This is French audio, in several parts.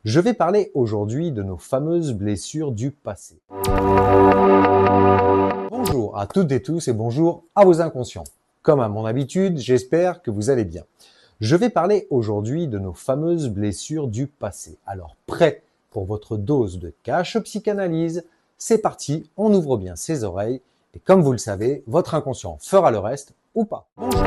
Je vais parler aujourd'hui de nos fameuses blessures du passé. Bonjour à toutes et tous et bonjour à vos inconscients. Comme à mon habitude, j'espère que vous allez bien. Je vais parler aujourd'hui de nos fameuses blessures du passé. Alors, prêt pour votre dose de cash psychanalyse? C'est parti, on ouvre bien ses oreilles et comme vous le savez, votre inconscient fera le reste ou pas. Bonjour.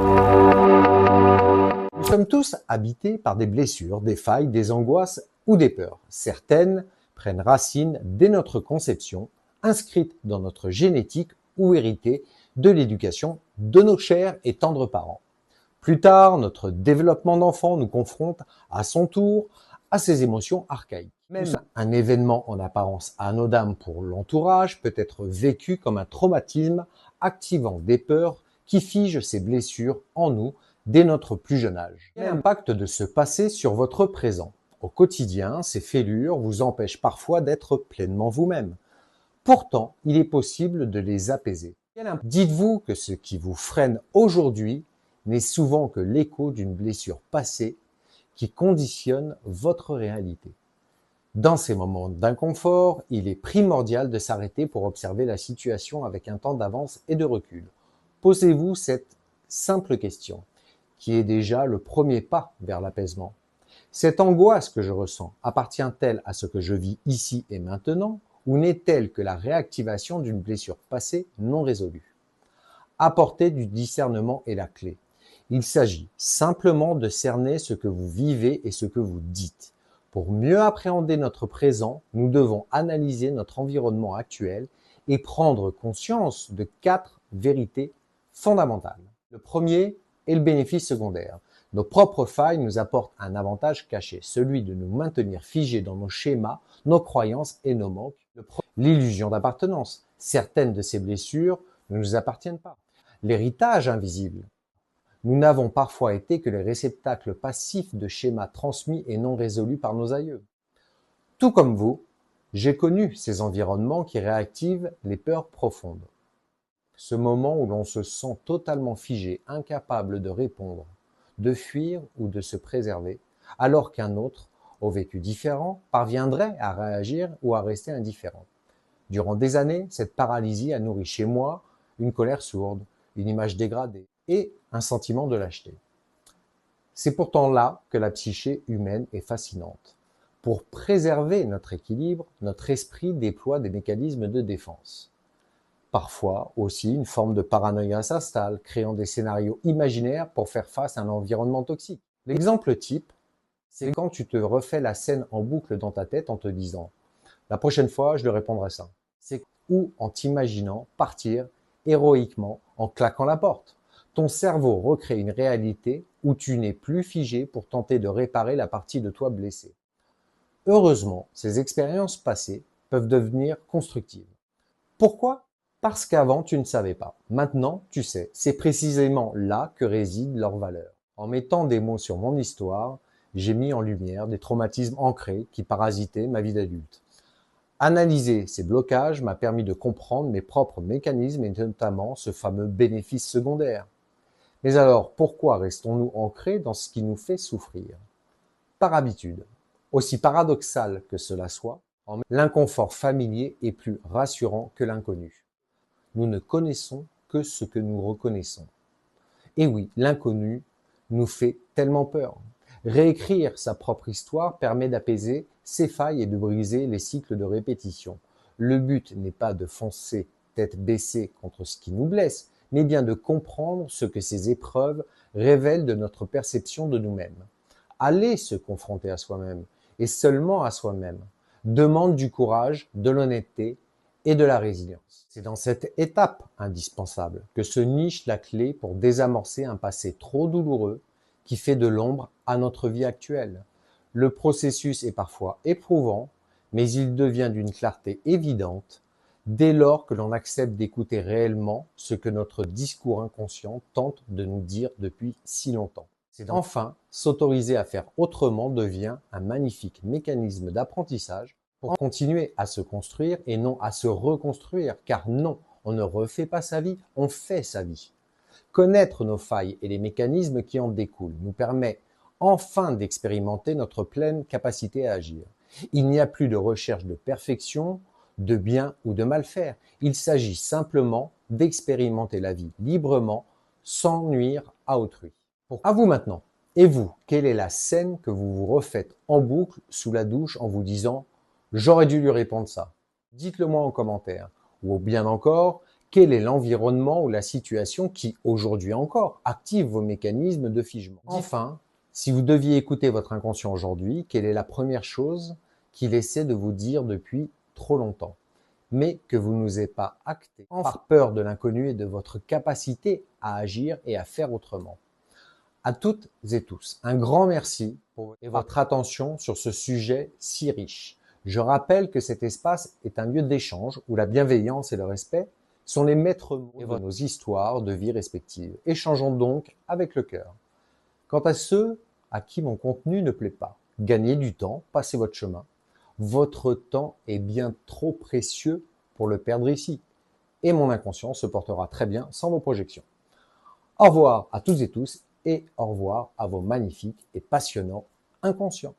Nous sommes tous habités par des blessures, des failles, des angoisses ou des peurs. Certaines prennent racine dès notre conception, inscrites dans notre génétique ou héritées de l'éducation de nos chers et tendres parents. Plus tard, notre développement d'enfant nous confronte à son tour à ces émotions archaïques. Même un événement en apparence anodin pour l'entourage peut être vécu comme un traumatisme activant des peurs qui figent ces blessures en nous dès notre plus jeune âge. Quel impact de ce passé sur votre présent? Au quotidien, ces fêlures vous empêchent parfois d'être pleinement vous-même. Pourtant, il est possible de les apaiser. Dites-vous que ce qui vous freine aujourd'hui n'est souvent que l'écho d'une blessure passée qui conditionne votre réalité. Dans ces moments d'inconfort, il est primordial de s'arrêter pour observer la situation avec un temps d'avance et de recul. Posez-vous cette simple question, qui est déjà le premier pas vers l'apaisement. Cette angoisse que je ressens appartient-elle à ce que je vis ici et maintenant, ou n'est-elle que la réactivation d'une blessure passée non résolue? Apporter du discernement est la clé. Il s'agit simplement de cerner ce que vous vivez et ce que vous dites. Pour mieux appréhender notre présent, nous devons analyser notre environnement actuel et prendre conscience de 4 vérités fondamentales. Le premier est le bénéfice secondaire. Nos propres failles nous apportent un avantage caché, celui de nous maintenir figés dans nos schémas, nos croyances et nos manques. L'illusion d'appartenance. Certaines de ces blessures ne nous appartiennent pas. L'héritage invisible. Nous n'avons parfois été que les réceptacles passifs de schémas transmis et non résolus par nos aïeux. Tout comme vous, j'ai connu ces environnements qui réactivent les peurs profondes. Ce moment où l'on se sent totalement figé, incapable de répondre, de fuir ou de se préserver, alors qu'un autre, au vécu différent, parviendrait à réagir ou à rester indifférent. Durant des années, cette paralysie a nourri chez moi une colère sourde, une image dégradée et un sentiment de lâcheté. C'est pourtant là que la psyché humaine est fascinante. Pour préserver notre équilibre, notre esprit déploie des mécanismes de défense. Parfois aussi, une forme de paranoïa s'installe, créant des scénarios imaginaires pour faire face à un environnement toxique. L'exemple type, c'est quand tu te refais la scène en boucle dans ta tête en te disant « la prochaine fois, je lui répondrai ça ». C'est ou en t'imaginant partir héroïquement en claquant la porte. Ton cerveau recrée une réalité où tu n'es plus figé pour tenter de réparer la partie de toi blessée. Heureusement, ces expériences passées peuvent devenir constructives. Pourquoi? Parce qu'avant, tu ne savais pas. Maintenant, tu sais. C'est précisément là que réside leur valeur. En mettant des mots sur mon histoire, j'ai mis en lumière des traumatismes ancrés qui parasitaient ma vie d'adulte. Analyser ces blocages m'a permis de comprendre mes propres mécanismes et notamment ce fameux bénéfice secondaire. Mais alors, pourquoi restons-nous ancrés dans ce qui nous fait souffrir? Par habitude. Aussi paradoxal que cela soit, l'inconfort familier est plus rassurant que l'inconnu. Nous ne connaissons que ce que nous reconnaissons. Et oui, l'inconnu nous fait tellement peur. Réécrire sa propre histoire permet d'apaiser ses failles et de briser les cycles de répétition. Le but n'est pas de foncer tête baissée contre ce qui nous blesse, mais bien de comprendre ce que ces épreuves révèlent de notre perception de nous-mêmes. Aller se confronter à soi-même, et seulement à soi-même, demande du courage, de l'honnêteté et de la résilience. C'est dans cette étape indispensable que se niche la clé pour désamorcer un passé trop douloureux qui fait de l'ombre à notre vie actuelle. Le processus est parfois éprouvant, mais il devient d'une clarté évidente dès lors que l'on accepte d'écouter réellement ce que notre discours inconscient tente de nous dire depuis si longtemps. Enfin, s'autoriser à faire autrement devient un magnifique mécanisme d'apprentissage pour continuer à se construire et non à se reconstruire, car non, on ne refait pas sa vie, on fait sa vie. Connaître nos failles et les mécanismes qui en découlent nous permet enfin d'expérimenter notre pleine capacité à agir. Il n'y a plus de recherche de perfection, de bien ou de mal faire. Il s'agit simplement d'expérimenter la vie librement, sans nuire à autrui. À vous maintenant. Et vous, quelle est la scène que vous vous refaites en boucle sous la douche en vous disant « j'aurais dû lui répondre ça ». Dites-le moi en commentaire. Ou bien encore, quel est l'environnement ou la situation qui, aujourd'hui encore, active vos mécanismes de figement. Enfin, si vous deviez écouter votre inconscient aujourd'hui, quelle est la première chose qu'il essaie de vous dire depuis trop longtemps, mais que vous n'osez pas acter par peur de l'inconnu et de votre capacité à agir et à faire autrement. À toutes et tous, un grand merci pour votre attention sur ce sujet si riche. Je rappelle que cet espace est un lieu d'échange où la bienveillance et le respect sont les maîtres mots de nos histoires de vie respectives. Échangeons donc avec le cœur. Quant à ceux à qui mon contenu ne plaît pas, gagnez du temps, passez votre chemin. Votre temps est bien trop précieux pour le perdre ici. Et mon inconscient se portera très bien sans vos projections. Au revoir à toutes et tous et au revoir à vos magnifiques et passionnants inconscients.